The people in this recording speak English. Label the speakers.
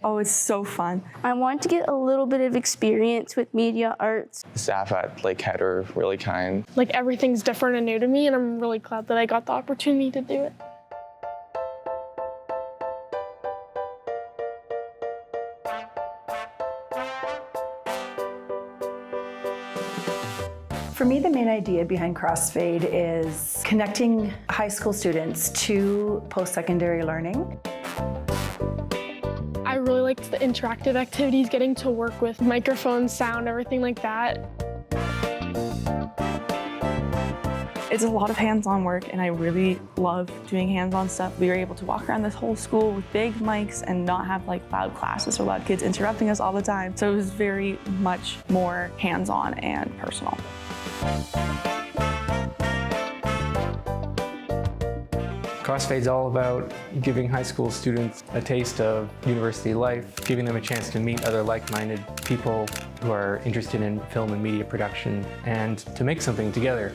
Speaker 1: Oh, it's so fun.
Speaker 2: I wanted to get a little bit of experience with media arts.
Speaker 3: The staff at Lakehead are really kind.
Speaker 4: Like, everything's different and new to me, and I'm really glad that I got the opportunity to do it.
Speaker 5: For me, the main idea behind Crossfade is connecting high school students to post-secondary learning.
Speaker 4: I really liked the interactive activities, getting to work with microphones, sound, everything like that.
Speaker 1: It's a lot of hands-on work, and I really love doing hands-on stuff. We were able to walk around this whole school with big mics and not have like loud classes or loud kids interrupting us all the time. So it was very much more hands-on and personal.
Speaker 6: Crossfade's all about giving high school students a taste of university life, giving them a chance to meet other like-minded people who are interested in film and media production, and to make something together.